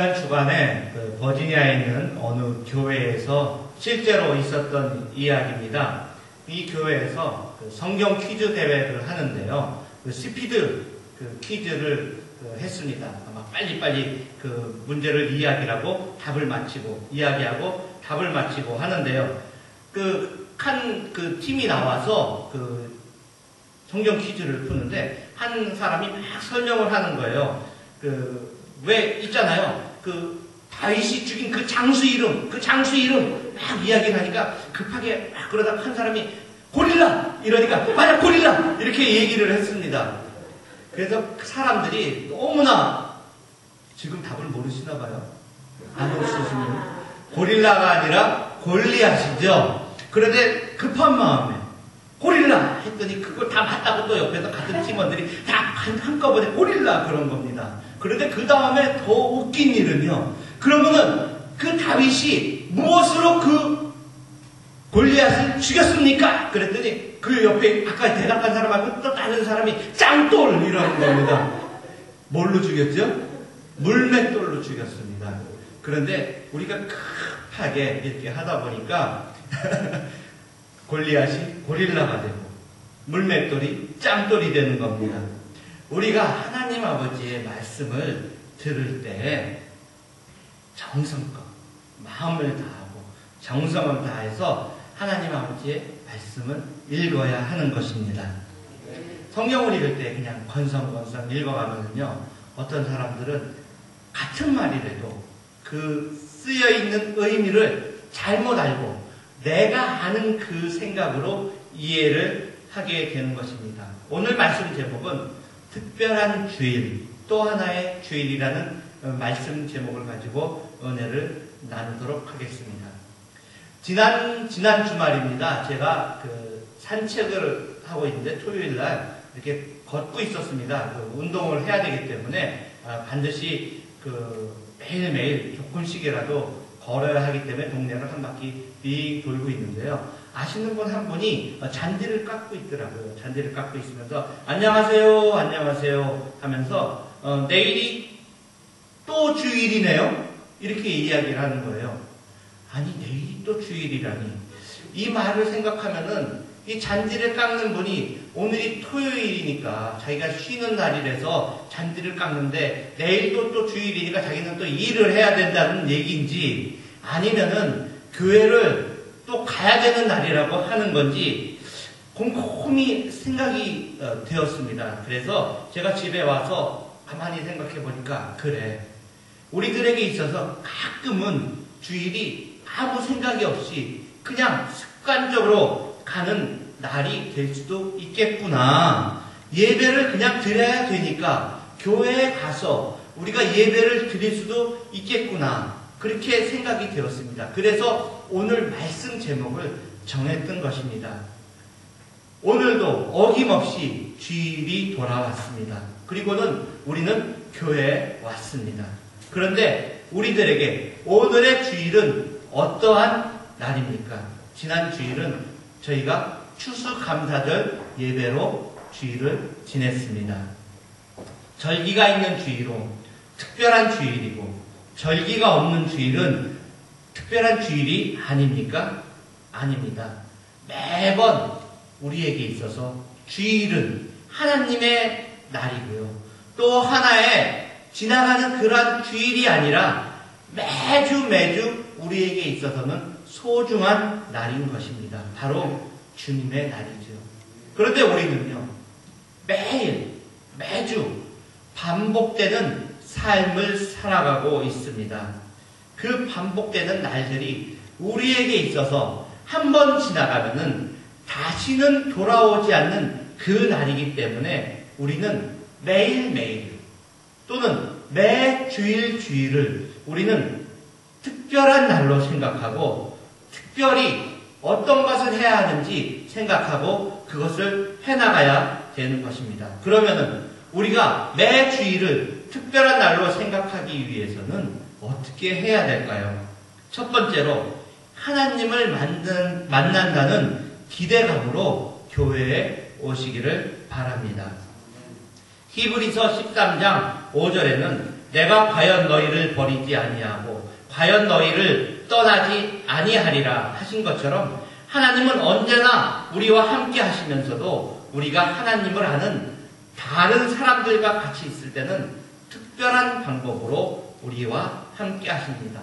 지난 주간에 버지니아에 있는 어느 교회에서 실제로 있었던 이야기입니다. 이 교회에서 성경 퀴즈 대회를 하는데요. 스피드 퀴즈를 했습니다. 아마 빨리빨리 문제를 이야기하고 답을 맞히고, 이야기하고 답을 맞히고 하는데요. 팀이 나와서 성경 퀴즈를 푸는데, 한 사람이 막 설명을 하는 거예요. 왜 있잖아요. 다윗이 죽인 그 장수 이름 막 이야기를 하니까 급하게 막 그러다 한 사람이 고릴라! 이러니까, 맞아, 고릴라! 이렇게 얘기를 했습니다. 그래서 사람들이 너무나 지금 답을 모르시나 봐요. 안 모르시시면. 고릴라가 아니라 골리앗이죠. 그런데 급한 마음에 고릴라! 했더니 그걸 다 맞다고 또 옆에서 같은 팀원들이 다 한꺼번에 고릴라! 그런 겁니다. 그런데 그 다음에 더 웃긴 일은요. 그러면은 그 다윗이 무엇으로 골리앗을 죽였습니까? 그랬더니 그 옆에 아까 대답한 사람하고 또 다른 사람이 짱돌! 이러는 겁니다. 뭘로 죽였죠? 물맷돌로 죽였습니다. 그런데 우리가 급하게 이렇게 하다 보니까 골리앗이 고릴라가 되고 물맷돌이 짱돌이 되는 겁니다. 우리가 하나님 아버지의 말씀을 들을 때 정성껏 마음을 다하고 정성을 다해서 하나님 아버지의 말씀을 읽어야 하는 것입니다. 성경을 읽을 때 그냥 건성건성 읽어가면요, 어떤 사람들은 같은 말이라도 쓰여있는 의미를 잘못 알고 내가 아는 그 생각으로 이해를 하게 되는 것입니다. 오늘 말씀 제목은 특별한 주일, 또 하나의 주일이라는 말씀 제목을 가지고 은혜를 나누도록 하겠습니다. 지난 주말입니다. 제가 산책을 하고 있는데 토요일날 이렇게 걷고 있었습니다. 운동을 해야 되기 때문에 반드시 매일매일 조금씩이라도 걸어야 하기 때문에 동네를 한 바퀴 빙 돌고 있는데요. 아시는 분 한 분이 잔디를 깎고 있더라고요. 잔디를 깎고 있으면서 안녕하세요, 안녕하세요 하면서 내일이 또 주일이네요. 이렇게 이야기를 하는 거예요. 아니, 내일이 또 주일이라니. 이 말을 생각하면은 이 잔디를 깎는 분이 오늘이 토요일이니까 자기가 쉬는 날이라서 잔디를 깎는데 내일도 또 주일이니까 자기는 또 일을 해야 된다는 얘기인지, 아니면은 교회를 또 가야 되는 날이라고 하는 건지 곰곰이 생각이 되었습니다. 그래서 제가 집에 와서 가만히 생각해 보니까, 그래, 우리들에게 있어서 가끔은 주일이 아무 생각이 없이 그냥 습관적으로 가는 날이 될 수도 있겠구나. 예배를 그냥 드려야 되니까 교회에 가서 우리가 예배를 드릴 수도 있겠구나. 그렇게 생각이 되었습니다. 그래서 오늘 말씀 제목을 정했던 것입니다. 오늘도 어김없이 주일이 돌아왔습니다. 그리고는 우리는 교회에 왔습니다. 그런데 우리들에게 오늘의 주일은 어떠한 날입니까? 지난 주일은 저희가 추수감사절 예배로 주일을 지냈습니다. 절기가 있는 주일로 특별한 주일이고, 절기가 없는 주일은 특별한 주일이 아닙니까? 아닙니다. 매번 우리에게 있어서 주일은 하나님의 날이고요. 또 하나의 지나가는 그런 주일이 아니라 매주 우리에게 있어서는 소중한 날인 것입니다. 바로 주님의 날이죠. 그런데 우리는요, 매주 반복되는 삶을 살아가고 있습니다. 그 반복되는 날들이 우리에게 있어서 한 번 지나가면은 다시는 돌아오지 않는 그 날이기 때문에 우리는 매일매일 또는 매 주일을 우리는 특별한 날로 생각하고, 특별히 어떤 것을 해야 하는지 생각하고 그것을 해나가야 되는 것입니다. 그러면은 우리가 매 주일을 특별한 날로 생각하기 위해서는 어떻게 해야 될까요? 첫 번째로 하나님을 만난다는 기대감으로 교회에 오시기를 바랍니다. 히브리서 13장 5절에는 내가 과연 너희를 버리지 아니하고 과연 너희를 떠나지 아니하리라 하신 것처럼 하나님은 언제나 우리와 함께 하시면서도 우리가 하나님을 아는 다른 사람들과 같이 있을 때는 특별한 방법으로 우리와 함께 하십니다.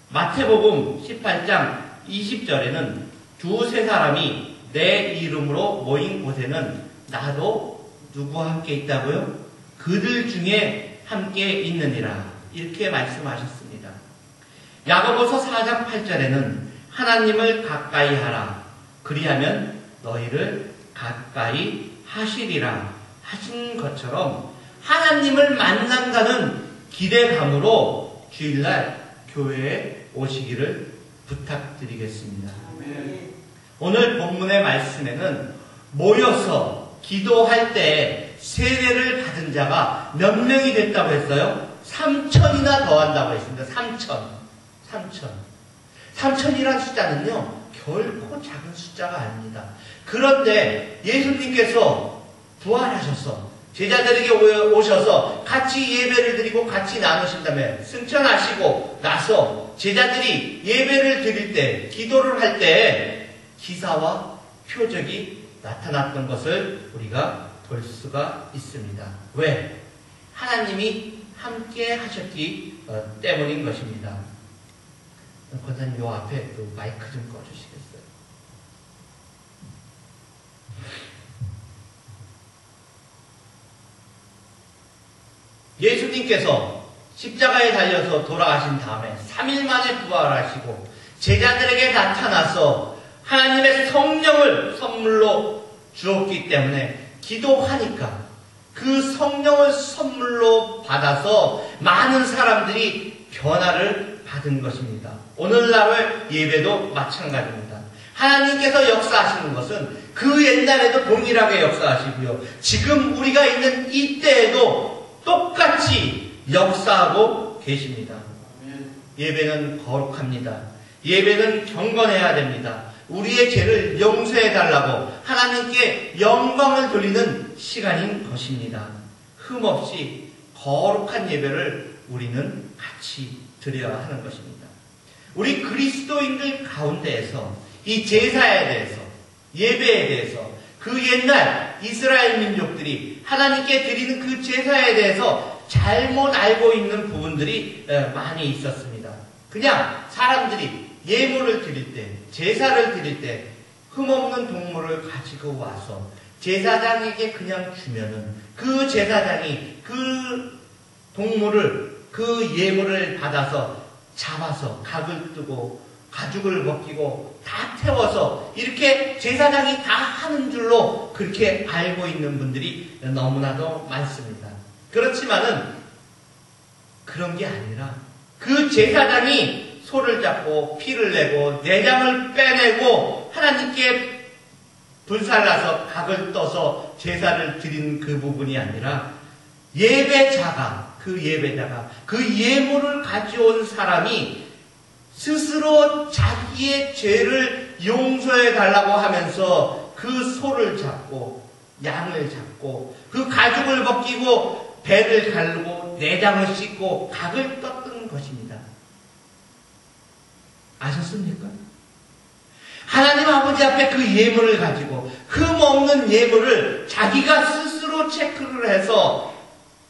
마태복음 18장 20절에는 두세 사람이 내 이름으로 모인 곳에는 나도 누구와 함께 있다고요? 그들 중에 함께 있느니라. 이렇게 말씀하셨습니다. 야고보서 4장 8절에는 하나님을 가까이 하라. 그리하면 너희를 가까이 하시리라 하신 것처럼 하나님을 만난다는 기대감으로 주일날 교회에 오시기를 부탁드리겠습니다. 오늘 본문의 말씀에는 모여서 기도할 때 세례를 받은 자가 몇 명이 됐다고 했어요? 3,000이나 더한다고 했습니다. 3,000이라는 숫자는요, 결코 작은 숫자가 아닙니다. 그런데 예수님께서 부활하셔서 제자들에게 오셔서 같이 예배를 드리고 같이 나누신 다음에 승천하시고 나서 제자들이 예배를 드릴 때, 기도를 할 때 기사와 표적이 나타났던 것을 우리가 볼 수가 있습니다. 왜? 하나님이 함께 하셨기 때문인 것입니다. 권사님 요 앞에 그 마이크 좀 꺼주시겠어요? 예수님께서 십자가에 달려서 돌아가신 다음에 3일 만에 부활하시고 제자들에게 나타나서 하나님의 성령을 선물로 주었기 때문에 기도하니까 그 성령을 선물로 받아서 많은 사람들이 변화를 받은 것입니다. 오늘날의 예배도 마찬가지입니다. 하나님께서 역사하시는 것은 그 옛날에도 동일하게 역사하시고요. 지금 우리가 있는 이때에도 똑같이 역사하고 계십니다. 예배는 거룩합니다. 예배는 경건해야 됩니다. 우리의 죄를 용서해달라고 하나님께 영광을 돌리는 시간인 것입니다. 흠없이 거룩한 예배를 우리는 같이 드려야 하는 것입니다. 우리 그리스도인들 가운데에서 이 제사에 대해서, 예배에 대해서, 그 옛날 이스라엘 민족들이 하나님께 드리는 그 제사에 대해서 잘못 알고 있는 부분들이 많이 있었습니다. 그냥 사람들이 예물을 드릴 때, 제사를 드릴 때 흠없는 동물을 가지고 와서 제사장에게 그냥 주면은 그 제사장이 그 동물을, 그 예물을 받아서 잡아서 각을 뜨고 가죽을 벗기고 다 태워서 이렇게 제사장이 다 하는 줄로 그렇게 알고 있는 분들이 너무나도 많습니다. 그렇지만은 그런 게 아니라 그 제사장이 소를 잡고 피를 내고 내장을 빼내고 하나님께 불살라서 각을 떠서 제사를 드린 그 부분이 아니라 예배자가 그 예물을 가져온 사람이 스스로 자기의 죄를 용서해 달라고 하면서 그 소를 잡고 양을 잡고 그 가죽을 벗기고 배를 갈고 내장을 씻고 각을 떴던 것입니다. 아셨습니까? 하나님 아버지 앞에 그 예물을 가지고 흠없는 예물을 자기가 스스로 체크를 해서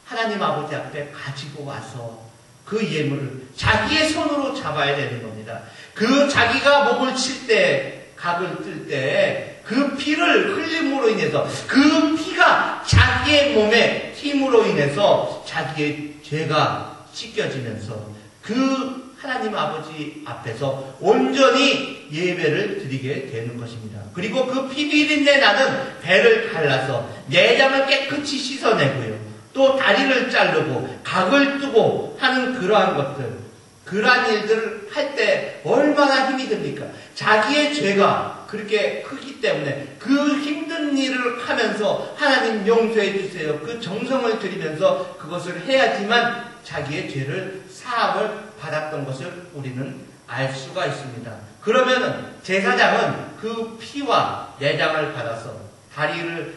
하나님 아버지 앞에 가지고 와서 그 예물을 자기의 손으로 잡아야 되는 겁니다. 그 자기가 목을 칠 때, 각을 뜰 때 그 피를 흘림으로 인해서 그 피가 자기의 몸에 힘으로 인해서 자기의 죄가 씻겨지면서 그 하나님 아버지 앞에서 온전히 예배를 드리게 되는 것입니다. 그리고 그 피 비린내 나는 배를 갈라서 내장을 깨끗이 씻어내고요. 또 다리를 자르고 각을 뜨고 하는 그러한 것들, 그러한 일들을 할 때 얼마나 힘이 듭니까? 자기의 죄가 그렇게 크기 때문에 그 힘든 일을 하면서 하나님 용서해 주세요. 그 정성을 들이면서 그것을 해야지만 자기의 죄를 사함을 받았던 것을 우리는 알 수가 있습니다. 그러면은 제사장은 그 피와 내장을 받아서 다리를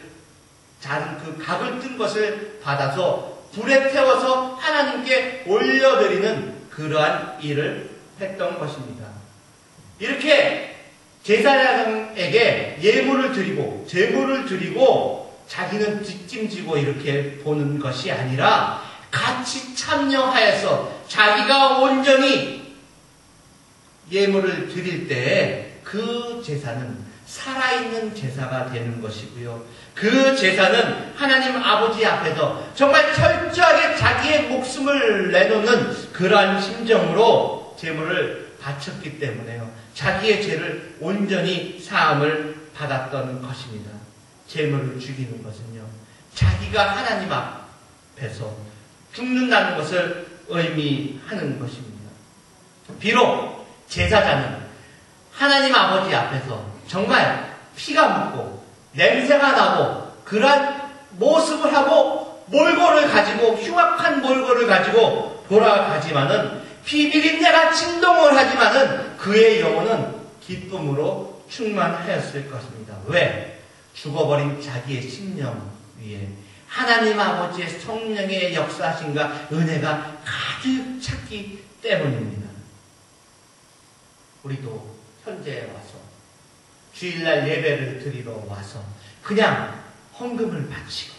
자른 그 각을 뜬 것을 받아서 불에 태워서 하나님께 올려드리는 그러한 일을 했던 것입니다. 이렇게 제사장에게 예물을 드리고 제물을 드리고 자기는 뒷짐지고 이렇게 보는 것이 아니라 같이 참여하여서 자기가 온전히 예물을 드릴 때 그 제사는 살아있는 제사가 되는 것이고요. 그 제사는 하나님 아버지 앞에서 정말 철저하게 자기의 목숨을 내놓는 그러한 심정으로 제물을 바쳤기 때문에요. 자기의 죄를 온전히 사함을 받았던 것입니다. 제물을 죽이는 것은요, 자기가 하나님 앞에서 죽는다는 것을 의미하는 것입니다. 비록 제사자는 하나님 아버지 앞에서 정말 피가 묻고 냄새가 나고 그러한 모습을 하고 몰골을 가지고 흉악한 몰골을 가지고 돌아가지만은 비비린내가 진동을 하지만은 그의 영혼은 기쁨으로 충만하였을 것입니다. 왜? 죽어버린 자기의 심령 위에 하나님 아버지의 성령의 역사하심과 은혜가 가득 찼기 때문입니다. 우리도 현재에 와서 주일날 예배를 드리러 와서 그냥 헌금을 바치고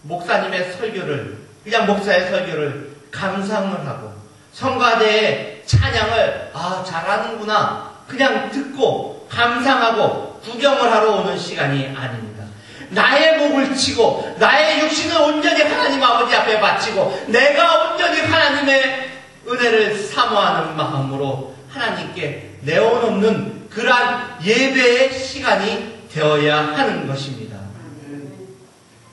목사님의 설교를 그냥 목사의 설교를 감상을 하고 성가대의 찬양을 잘하는구나 그냥 듣고 감상하고 구경을 하러 오는 시간이 아닙니다. 나의 목을 치고 나의 육신을 온전히 하나님 아버지 앞에 바치고 내가 온전히 하나님의 은혜를 사모하는 마음으로 하나님께 내어놓는 그러한 예배의 시간이 되어야 하는 것입니다.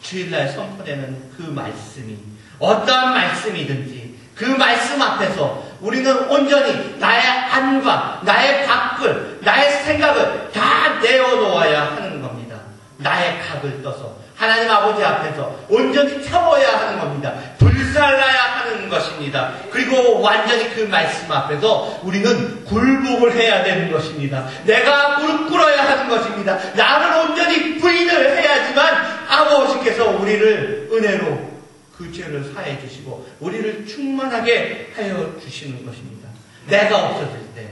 주일날 선포되는 그 말씀이 어떠한 말씀이든지 그 말씀 앞에서 우리는 온전히 나의 안과 나의 밖을 나의 생각을 다 내어놓아야 하는 겁니다. 나의 각을 떠서 하나님 아버지 앞에서 온전히 태워야 하는 겁니다. 불살라야 하는 것입니다. 그리고 완전히 그 말씀 앞에서 우리는 굴복을 해야 되는 것입니다. 내가 무릎 꿇어야 하는 것입니다. 나를 온전히 부인을 해야지만 아버지께서 우리를 은혜로 그 죄를 사해 주시고 우리를 충만하게 하여 주시는 것입니다. 내가 없어질 때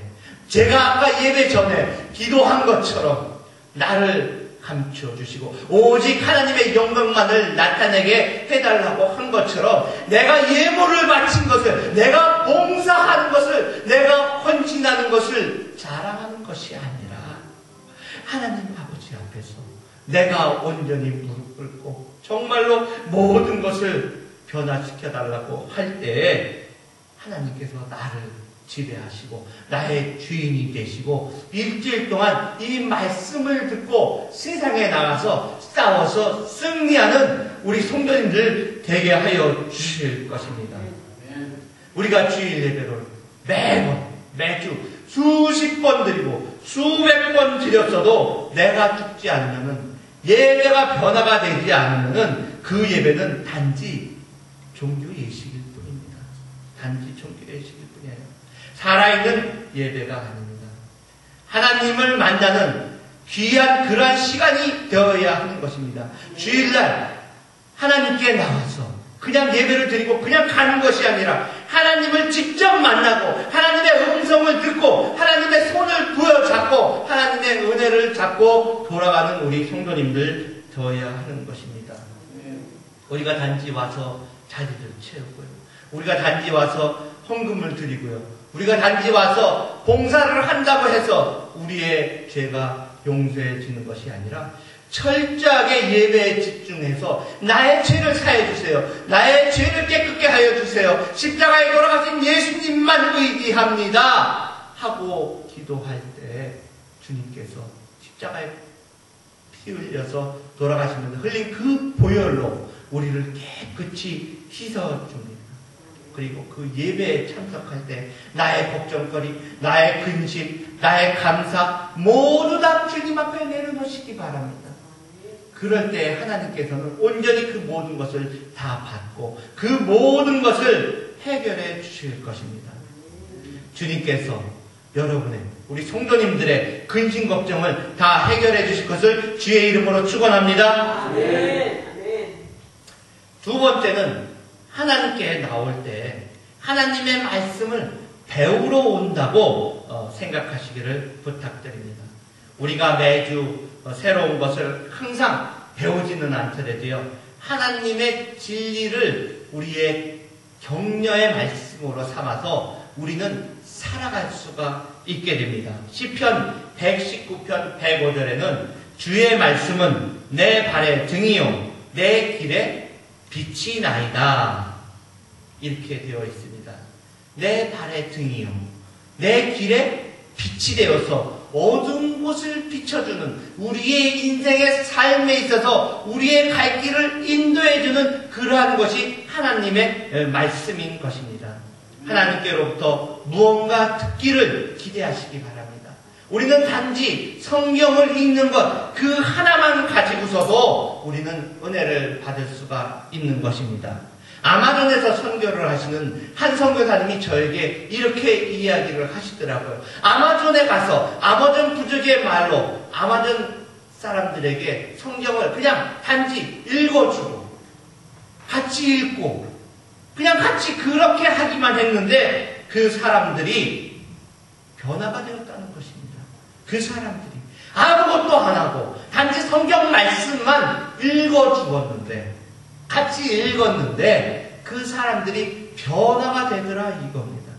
제가 아까 예배 전에 기도한 것처럼 나를 감추어 주시고 오직 하나님의 영광만을 나타내게 해달라고 한 것처럼 내가 예물을 바친 것을 내가 봉사하는 것을 내가 헌신하는 것을 자랑하는 것이 아니라 하나님 아버지 앞에서 내가 온전히 무릎 꿇고 정말로 모든 것을 변화시켜 달라고 할 때에 하나님께서 나를 지배하시고 나의 주인이 되시고 일주일 동안 이 말씀을 듣고 세상에 나가서 싸워서 승리하는 우리 성도님들 되게 하여 주실 것입니다. 우리가 주일 예배를 매주 수십 번 드리고 수백 번 드렸어도 내가 죽지 않으면 예배가 변화가 되지 않으면 그 예배는 단지 종교 예식일 뿐입니다. 단지 종교 예식일 뿐이에요. 살아있는 예배가 아닙니다. 하나님을 만나는 귀한 그러한 시간이 되어야 하는 것입니다. 주일날 하나님께 나와서 그냥 예배를 드리고 그냥 가는 것이 아니라 하나님을 직접 만나고 하나님의 음성을 듣고 하나님의 손을 부여잡고 하나님의 은혜를 잡고 돌아가는 우리 성도님들 되어야 하는 것입니다. 우리가 단지 와서 자리를 채우고요. 우리가 단지 와서 헌금을 드리고요. 우리가 단지 와서 봉사를 한다고 해서 우리의 죄가 용서해지는 것이 아니라 철저하게 예배에 집중해서 나의 죄를 사해 주세요. 나의 죄를 깨끗게 하여 주세요. 십자가에 돌아가신 예수님만 의지합니다. 하고 기도할 때 주님께서 십자가에 피 흘려서 돌아가시면서 흘린 그 보혈로 우리를 깨끗이 씻어줍니다. 그리고 그 예배에 참석할 때 나의 걱정거리, 나의 근심, 나의 감사 모두 다 주님 앞에 내려놓으시기 바랍니다. 그럴 때 하나님께서는 온전히 그 모든 것을 다 받고 그 모든 것을 해결해 주실 것입니다. 주님께서 여러분의 우리 성도님들의 근심 걱정을 다 해결해 주실 것을 주의 이름으로 축원합니다. 두 번째는 하나님께 나올 때 하나님의 말씀을 배우러 온다고 생각하시기를 부탁드립니다. 우리가 매주 새로운 것을 항상 배우지는 않더라도요, 하나님의 진리를 우리의 격려의 말씀으로 삼아서 우리는 살아갈 수가 있게 됩니다. 시편 119편 105절에는 주의 말씀은 내 발의 등이요 내 길에 빛이 나이다, 이렇게 되어 있습니다. 내 발의 등이요 내 길에 빛이 되어서 어두운 곳을 비춰주는, 우리의 인생의 삶에 있어서 우리의 갈 길을 인도해주는 그러한 것이 하나님의 말씀인 것입니다. 하나님께로부터 무언가 듣기를 기대하시기 바랍니다. 우리는 단지 성경을 읽는 것 그 하나만 가지고서도 우리는 은혜를 받을 수가 있는 것입니다. 아마존에서 선교를 하시는 한 선교사님이 저에게 이렇게 이야기를 하시더라고요. 아마존에 가서 아마존 부족의 말로 아마존 사람들에게 성경을 그냥 단지 읽어주고 같이 읽고 그냥 같이 그렇게 하기만 했는데 그 사람들이 변화가 되었다는 것입니다. 그 사람들이 아무것도 안 하고 단지 성경 말씀만 읽어주었는데, 같이 읽었는데 그 사람들이 변화가 되더라 이겁니다.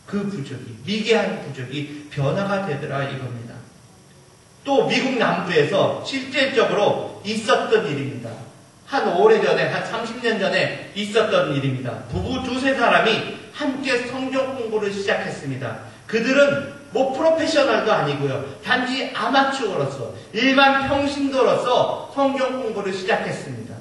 그 부족이, 미개한 부족이 변화가 되더라 이겁니다. 또 미국 남부에서 실질적으로 있었던 일입니다. 한 오래전에, 한 30년 전에 있었던 일입니다. 부부 두세 사람이 함께 성경 공부를 시작했습니다. 그들은 프로페셔널도 아니고요, 단지 아마추어로서, 일반 평신도로서 성경 공부를 시작했습니다.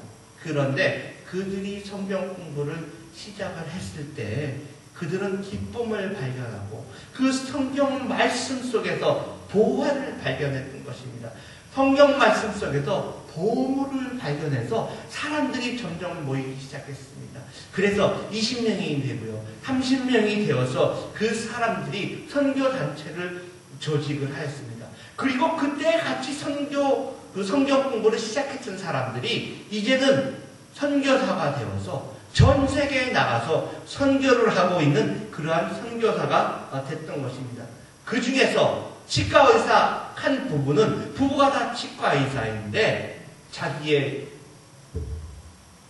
그런데 그들이 성경 공부를 시작을 했을 때 그들은 기쁨을 발견하고 그 성경 말씀 속에서 보화를 발견했던 것입니다. 성경 말씀 속에서 보물을 발견해서 사람들이 점점 모이기 시작했습니다. 그래서 20명이 되고요, 30명이 되어서 그 사람들이 선교단체를 조직을 하였습니다. 그리고 그때 같이 성경 공부를 시작했던 사람들이 이제는 선교사가 되어서 전 세계에 나가서 선교를 하고 있는 그러한 선교사가 됐던 것입니다. 그 중에서 치과의사 한 부부는, 부부가 다 치과의사인데 자기의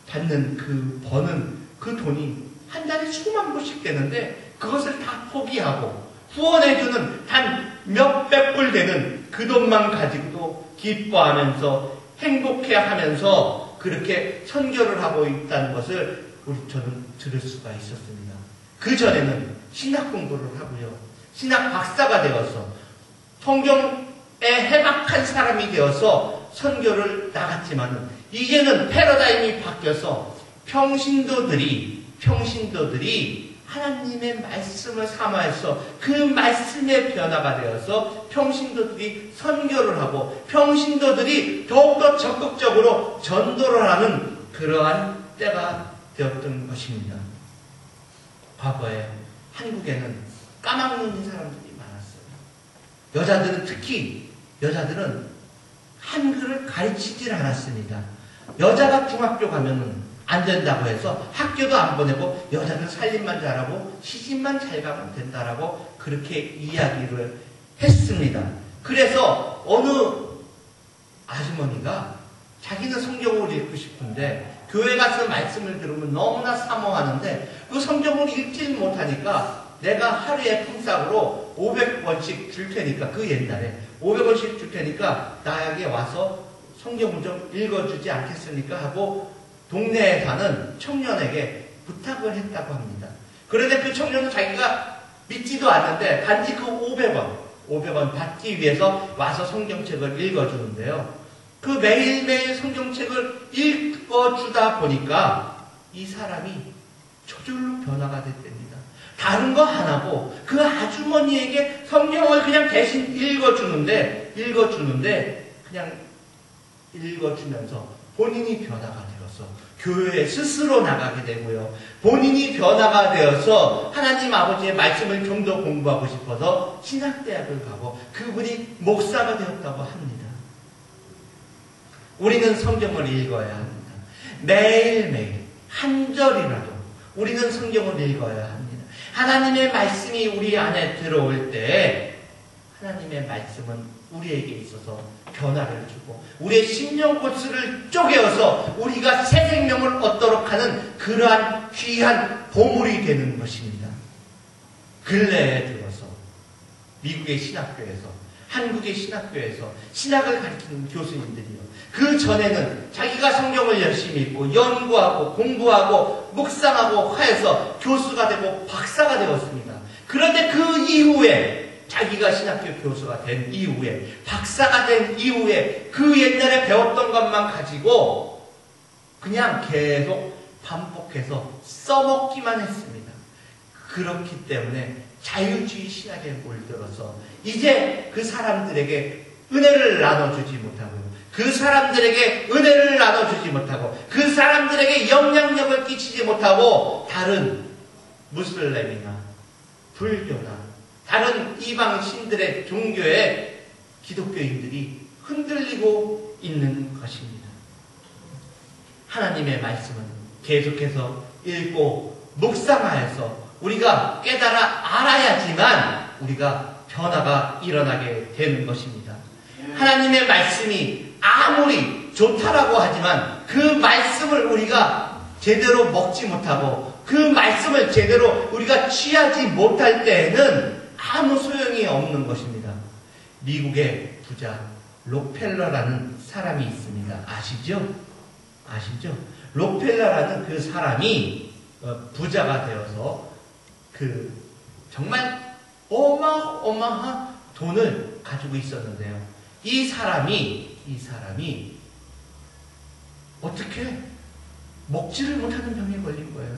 받는 버는 그 돈이 한 달에 수만 불씩 되는데 그것을 다 포기하고 후원해주는 단 몇백 불 되는 그 돈만 가지고도 기뻐하면서 행복해하면서 그렇게 선교를 하고 있다는 것을 저는 들을 수가 있었습니다. 그 전에는 신학 공부를 하고요, 신학 박사가 되어서 성경에 해박한 사람이 되어서 선교를 나갔지만은 이제는 패러다임이 바뀌어서 평신도들이 하나님의 말씀을 삼아서 그 말씀의 변화가 되어서 평신도들이 선교를 하고 평신도들이 더욱더 적극적으로 전도를 하는 그러한 때가 되었던 것입니다. 과거에 한국에는 까막눈인 사람들이 많았어요. 여자들은 특히 한글을 가르치질 않았습니다. 여자가 중학교 가면은 안 된다고 해서 학교도 안 보내고 여자는 살림만 잘하고 시집만 잘 가면 된다라고 그렇게 이야기를 했습니다. 그래서 어느 아주머니가 자기는 성경을 읽고 싶은데 교회 가서 말씀을 들으면 너무나 사모하는데 그 성경을 읽질 못하니까 내가 하루에 평상으로 500원씩 줄 테니까, 그 옛날에 500원씩 줄 테니까 나에게 와서 성경을 좀 읽어주지 않겠습니까? 하고 동네에 사는 청년에게 부탁을 했다고 합니다. 그런데 그 청년은 자기가 믿지도 않는데 단지 그 500원 받기 위해서 와서 성경책을 읽어주는데요. 그 매일매일 성경책을 읽어주다 보니까 이 사람이 저절로 변화가 됐답니다. 다른 거 안 하고 그 아주머니에게 성경을 그냥 대신 읽어주는데 그냥 읽어주면서 본인이 변화가 되어서 교회에 스스로 나가게 되고요. 본인이 변화가 되어서 하나님 아버지의 말씀을 좀 더 공부하고 싶어서 신학대학을 가고 그분이 목사가 되었다고 합니다. 우리는 성경을 읽어야 합니다. 매일매일 한 절이라도 우리는 성경을 읽어야 합니다. 하나님의 말씀이 우리 안에 들어올 때 하나님의 말씀은 우리에게 있어서 변화를 주고 우리의 심령꽃을 쪼개어서 우리가 새 생명을 얻도록 하는 그러한 귀한 보물이 되는 것입니다. 근래에 들어서 미국의 신학교에서 한국의 신학교에서 신학을 가르치는 교수님들이요. 그 전에는 자기가 성경을 열심히 읽고 연구하고 공부하고 묵상하고 하여서 교수가 되고 박사가 되었습니다. 그런데 그 이후에 자기가 신학교 교수가 된 이후에 박사가 된 이후에 그 옛날에 배웠던 것만 가지고 그냥 계속 반복해서 써먹기만 했습니다. 그렇기 때문에 자유주의 신학에 몰들어서 이제 그 사람들에게 은혜를 나눠주지 못하고 그 사람들에게 은혜를 나눠주지 못하고 그 사람들에게 영향력을 끼치지 못하고 다른 무슬림이나 불교나 다른 이방 신들의 종교에 기독교인들이 흔들리고 있는 것입니다. 하나님의 말씀은 계속해서 읽고 묵상하여서 우리가 깨달아 알아야지만 우리가 변화가 일어나게 되는 것입니다. 하나님의 말씀이 아무리 좋다라고 하지만 그 말씀을 우리가 제대로 먹지 못하고 그 말씀을 제대로 우리가 취하지 못할 때에는 아무 소용이 없는 것입니다. 미국의 부자 록펠러라는 사람이 있습니다. 아시죠? 아시죠? 록펠러라는 그 사람이 부자가 되어서 정말 어마어마한 돈을 가지고 있었는데요. 이 사람이 어떻게 먹지를 못하는 병에 걸린 거예요.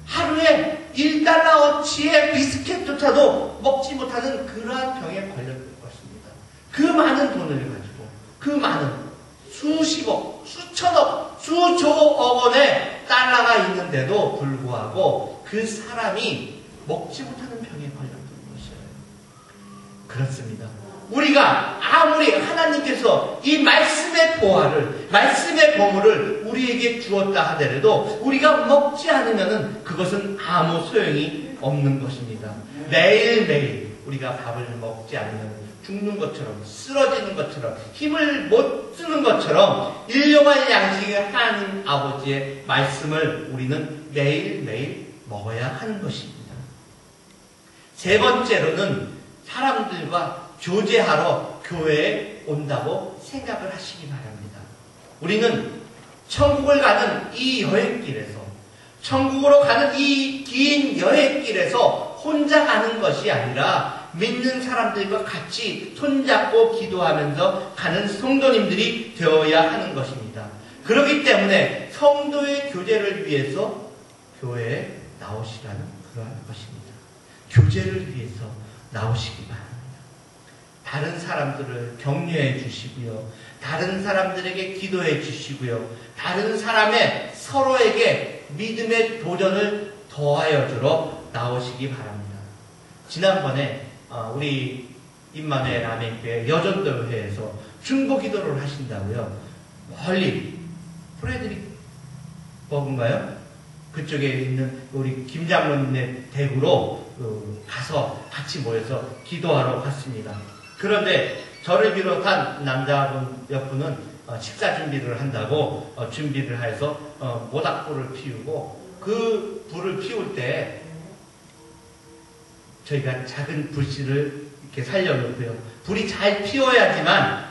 하루에 1달러어치의 비스켓조차도 먹지 못하는 그러한 병에 걸렸던 것입니다. 그 많은 돈을 가지고 그 많은 수십억, 수천억, 수조억 원의 달러가 있는데도 불구하고 그 사람이 먹지 못하는 병에 걸렸던 것이에요. 그렇습니다. 우리가 아무리 하나님께서 이 말씀의 보화를, 말씀의 보물을 우리에게 주었다 하더라도 우리가 먹지 않으면 그것은 아무 소용이 없는 것입니다. 매일매일 우리가 밥을 먹지 않으면 죽는 것처럼, 쓰러지는 것처럼, 힘을 못 쓰는 것처럼 일용할 양식의 하나님 아버지의 말씀을 우리는 매일매일 먹어야 하는 것입니다. 세 번째로는 사람들과 교제하러 교회에 온다고 생각을 하시기 바랍니다. 우리는 천국을 가는 이 여행길에서, 천국으로 가는 이 긴 여행길에서 혼자 가는 것이 아니라 믿는 사람들과 같이 손잡고 기도하면서 가는 성도님들이 되어야 하는 것입니다. 그렇기 때문에 성도의 교제를 위해서 교회에 나오시라는 그러한 것입니다. 교제를 위해서 나오시기 바랍니다. 다른 사람들을 격려해 주시고요. 다른 사람들에게 기도해 주시고요. 다른 사람의 서로에게 믿음의 도전을 더하여 주러 나오시기 바랍니다. 지난번에 우리 임마누엘 라멘교회 여전도회에서 중보기도를 하신다고요. 멀리 프레드릭버그인가요? 그쪽에 있는 우리 김장로님의 댁으로 가서 같이 모여서 기도하러 갔습니다. 그런데 저를 비롯한 남자분 몇 분은 식사 준비를 한다고 준비를 해서 모닥불을 피우고 그 불을 피울 때 저희가 작은 불씨를 이렇게 살려놓고요. 불이 잘 피워야지만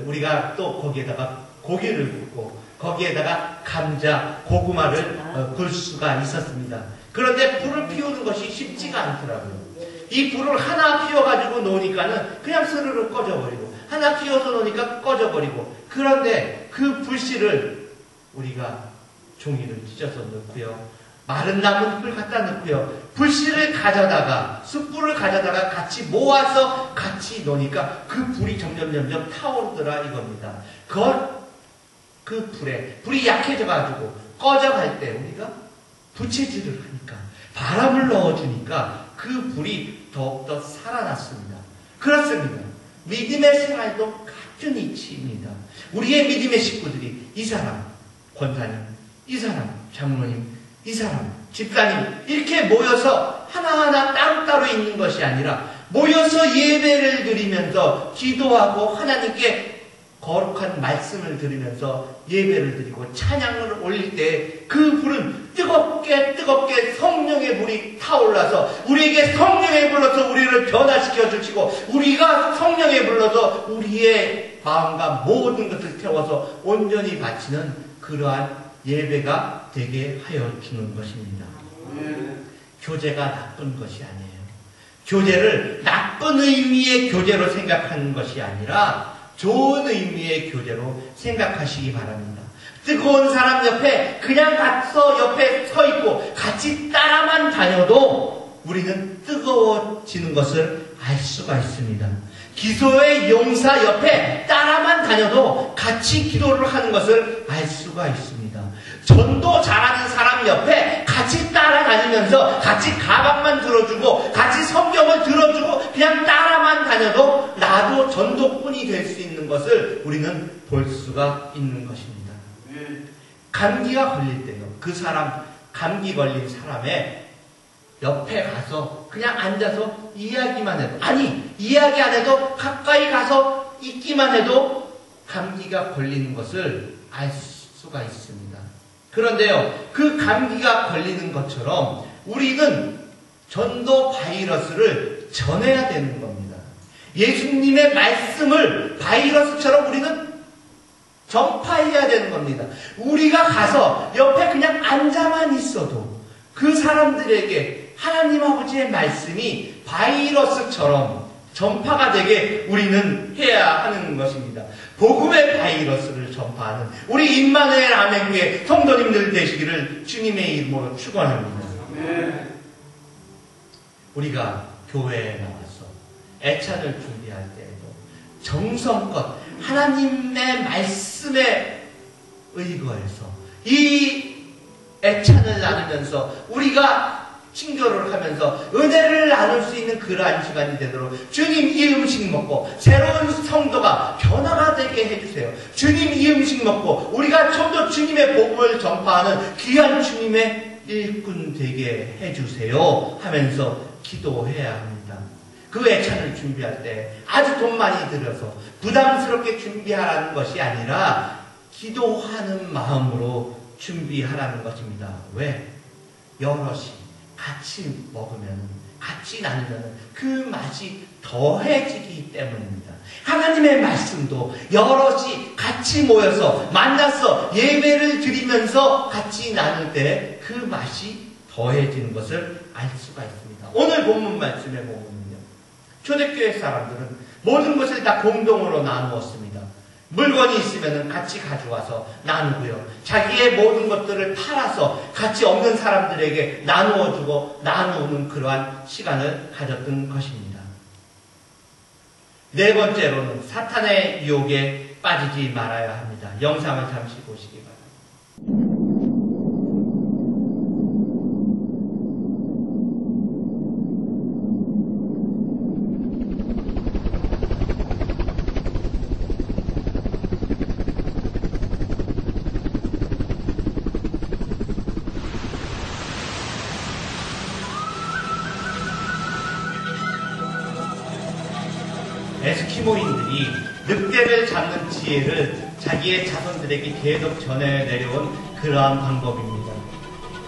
우리가 또 거기에다가 고기를 굽고 거기에다가 감자, 고구마를 굴 수가 있었습니다. 그런데 불을 피우는 것이 쉽지가 않더라고요. 이 불을 하나 피워가지고 놓으니까는 그냥 스르르 꺼져버리고 하나 피워서 놓으니까 꺼져버리고 그런데 그 불씨를 우리가 종이를 찢어서 넣고요. 마른 나뭇잎을 갖다 넣고요. 불씨를 가져다가 숯불을 가져다가 같이 모아서 같이 놓으니까 그 불이 점점 타오르더라 이겁니다. 그 불이 약해져가지고 꺼져갈 때 우리가 부채질을 하니까 바람을 넣어주니까 그 불이 더욱더 살아났습니다. 그렇습니다. 믿음의 생활도 같은 이치입니다. 우리의 믿음의 식구들이 이 사람 권사님, 이 사람 장로님, 이 사람, 집사님 이렇게 모여서 하나하나 따로따로 있는 것이 아니라 모여서 예배를 드리면서 기도하고 하나님께 거룩한 말씀을 들으면서 예배를 드리고 찬양을 올릴 때 그 불은 뜨겁게 뜨겁게 성령의 불이 타올라서 우리에게 성령의 불러서 우리를 변화시켜 주시고 우리가 성령의 불러서 우리의 마음과 모든 것을 태워서 온전히 바치는 그러한 예배가 되게 하여 주는 것입니다. 교제가 나쁜 것이 아니에요. 교제를 나쁜 의미의 교제로 생각하는 것이 아니라 좋은 의미의 교제로 생각하시기 바랍니다. 뜨거운 사람 옆에 그냥 가서 옆에 서 있고 같이 따라만 다녀도 우리는 뜨거워지는 것을 알 수가 있습니다. 기도의 용사 옆에 따라만 다녀도 같이 기도를 하는 것을 알 수가 있습니다. 전도 잘하는 사람 옆에 같이 따라다니면서 같이 가방만 들어주고 같이 성경을 들어주고 그냥 따라만 다녀도 나도 전도꾼이 될 수 있는 것을 우리는 볼 수가 있는 것입니다. 감기가 걸릴 때요. 그 사람, 감기 걸린 사람의 옆에 가서 그냥 앉아서 이야기만 해도, 아니 이야기 안 해도 가까이 가서 있기만 해도 감기가 걸리는 것을 알 수가 있습니다. 그런데요, 그 감기가 걸리는 것처럼 우리는 전도 바이러스를 전해야 되는 겁니다. 예수님의 말씀을 바이러스처럼 우리는 전파해야 되는 겁니다. 우리가 가서 옆에 그냥 앉아만 있어도 그 사람들에게 하나님 아버지의 말씀이 바이러스처럼 전파가 되게 우리는 해야 하는 것입니다. 복음의 바이러스를 전파하는 우리 임마누엘 아멘교회 성도님들 되시기를 주님의 이름으로 축원합니다. 우리가 교회에 나와서 애찬을 준비할 때에도 정성껏 하나님의 말씀에 의거해서 이 애찬을 나누면서 우리가 친교를 하면서 은혜를 나눌 수 있는 그러한 시간이 되도록 주님 이 음식 먹고 새로운 성도가 변화가 되게 해주세요. 주님 이 음식 먹고 우리가 좀 더 주님의 복음을 전파하는 귀한 주님의 일꾼 되게 해주세요 하면서 기도해야 합니다. 그 애찬을 준비할 때 아주 돈 많이 들여서 부담스럽게 준비하라는 것이 아니라 기도하는 마음으로 준비하라는 것입니다. 왜? 여럿이 같이 먹으면, 같이 나누면 그 맛이 더해지기 때문입니다. 하나님의 말씀도 여럿이 같이 모여서 만나서 예배를 드리면서 같이 나눌 때 그 맛이 더해지는 것을 알 수가 있습니다. 오늘 본문 말씀에 보면요, 초대교회 사람들은 모든 것을 다 공동으로 나누었습니다. 물건이 있으면 같이 가져와서 나누고요. 자기의 모든 것들을 팔아서 같이 없는 사람들에게 나누어주고 나누는 그러한 시간을 가졌던 것입니다. 네 번째로는 사탄의 유혹에 빠지지 말아야 합니다. 영상을 잠시 보시기 바랍니다. 에스키모인들이 늑대를 잡는 지혜를 자기의 자손들에게 계속 전해 내려온 그러한 방법입니다.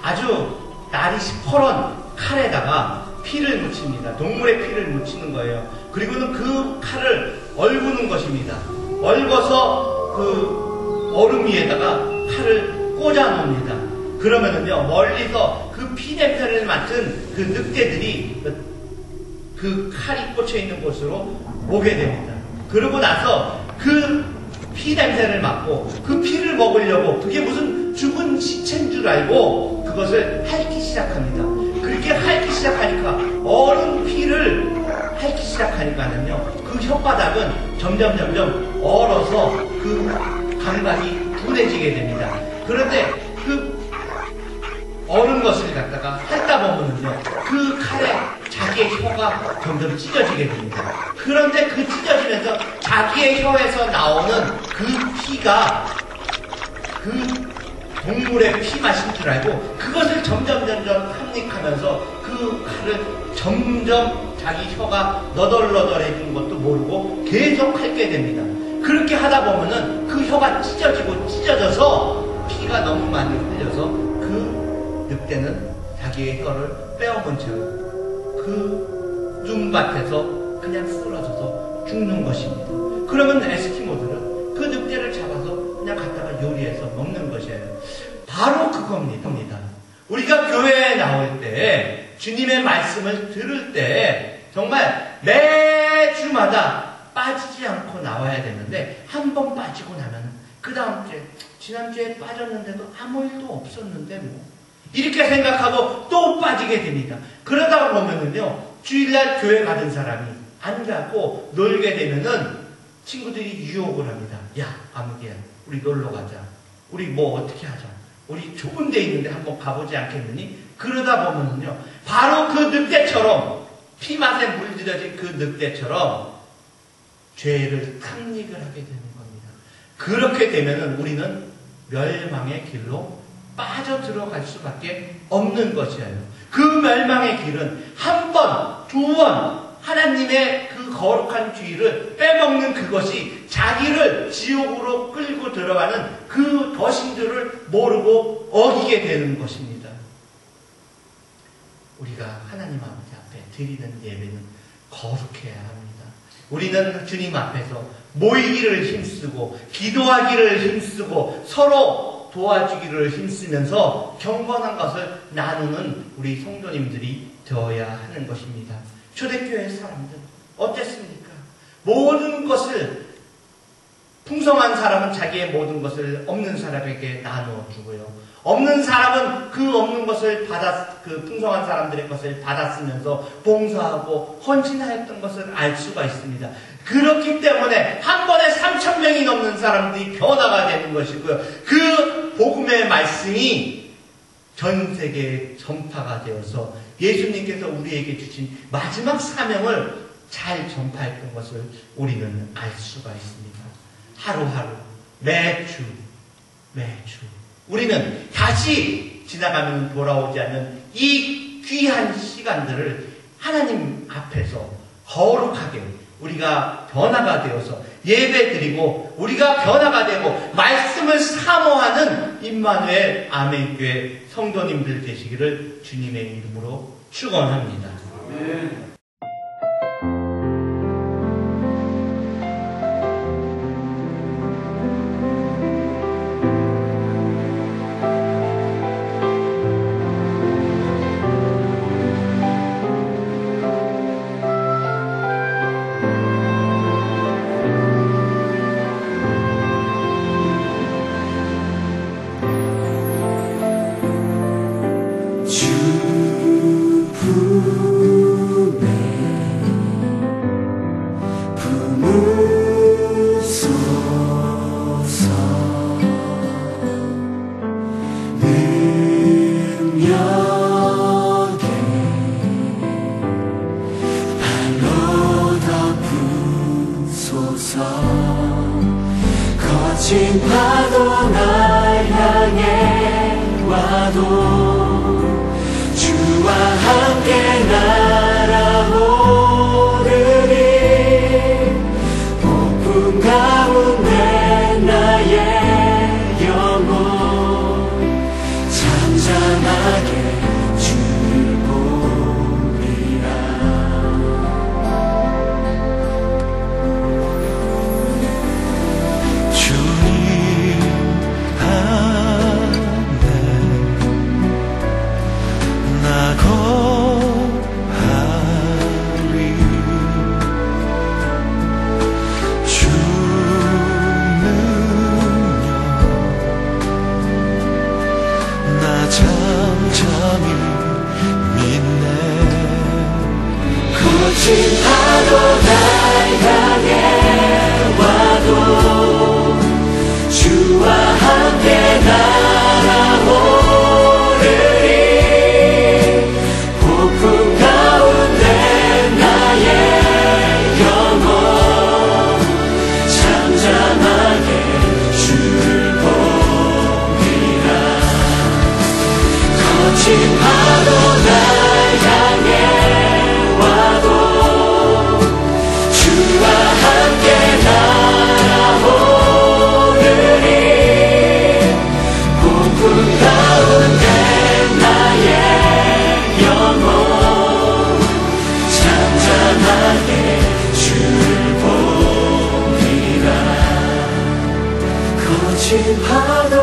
아주 날이 시퍼런 칼에다가 피를 묻힙니다. 동물의 피를 묻히는 거예요. 그리고는 그 칼을 얼구는 것입니다. 얼궈서 그 얼음 위에다가 칼을 꽂아 놓습니다. 그러면은요, 멀리서 그 피 냄새를 맡은 그 늑대들이 그 칼이 꽂혀 있는 곳으로 오게 됩니다. 그러고 나서 그 피 냄새를 맡고 그 피를 먹으려고, 그게 무슨 죽은 시체인 줄 알고 그것을 핥기 시작합니다. 그렇게 핥기 시작하니까, 얼은 피를 핥기 시작하니까는요, 그 혓바닥은 점점 얼어서 그 감각이 둔해지게 됩니다. 그런데 그 얼은 것을 갖다가 핥다 보면은요, 그 칼에 자기의 혀가 점점 찢어지게 됩니다. 그런데 그 찢어지면서 자기의 혀에서 나오는 그 피가 그 동물의 피 마신 줄 알고 그것을 점점 함닉하면서 그 칼을 점점 자기 혀가 너덜너덜해진 것도 모르고 계속 핥게 됩니다. 그렇게 하다 보면은 그 혀가 찢어져서 피가 너무 많이 흘려서 그 늑대는 자기의 혀를 빼앗은 채 그 눈밭에서 그냥 쓰러져서 죽는 것입니다. 그러면 에스키모들은 그 늑대를 잡아서 그냥 갖다가 요리해서 먹는 것이에요. 바로 그겁니다. 우리가 교회에 나올 때 주님의 말씀을 들을 때 정말 매주마다 빠지지 않고 나와야 되는데 한 번 빠지고 나면 그 다음 주에 지난주에 빠졌는데도 아무 일도 없었는데 뭐 이렇게 생각하고 또 빠지게 됩니다. 그러다 보면은요 주일날 교회 가는 사람이 안 가고 놀게 되면은 친구들이 유혹을 합니다. 야 아무개야 우리 놀러 가자. 우리 뭐 어떻게 하자. 우리 좋은 데 있는데 한번 가보지 않겠느니? 그러다 보면은요 바로 그 늑대처럼 피맛에 물들여진 그 늑대처럼 죄를 탐닉을 하게 되는 겁니다. 그렇게 되면은 우리는 멸망의 길로 빠져 들어갈 수밖에 없는 것이에요. 그 멸망의 길은 한 번, 두 번 하나님의 그 거룩한 주의를 빼먹는 그것이 자기를 지옥으로 끌고 들어가는 그 거신들을 모르고 어기게 되는 것입니다. 우리가 하나님 아버지 앞에 드리는 예배는 거룩해야 합니다. 우리는 주님 앞에서 모이기를 힘쓰고 기도하기를 힘쓰고 서로 도와주기를 힘쓰면서 경건한 것을 나누는 우리 성도님들이 되어야 하는 것입니다. 초대교회 사람들 어땠습니까? 모든 것을 풍성한 사람은 자기의 모든 것을 없는 사람에게 나누어 주고요. 없는 사람은 그 없는 것을 그 풍성한 사람들의 것을 받았으면서 봉사하고 헌신하였던 것을 알 수가 있습니다. 그렇기 때문에 한 번에 3,000명이 넘는 사람들이 변화가 되는 것이고요. 그 복음의 말씀이 전 세계에 전파가 되어서 예수님께서 우리에게 주신 마지막 사명을 잘 전파했던 것을 우리는 알 수가 있습니다. 하루하루, 매주 우리는 다시 지나가면 돌아오지 않는 이 귀한 시간들을 하나님 앞에서 거룩하게 우리가 변화가 되어서 예배드리고 우리가 변화가 되고 말씀을 사모하는 임마누엘 아멘교회 성도님들 되시기를 주님의 이름으로 축원합니다. 아멘. 거친 파도 날 향해 와도 주와 함께 날아오르리. 폭풍 가운데 나의 영혼 잠잠하게 주를 보리라. 거친 파도 날 향해 와도 주와 함께 날아오르리. 폭풍 가운데 나의 영혼 잠잠하게 주를 보리라. 거친 파도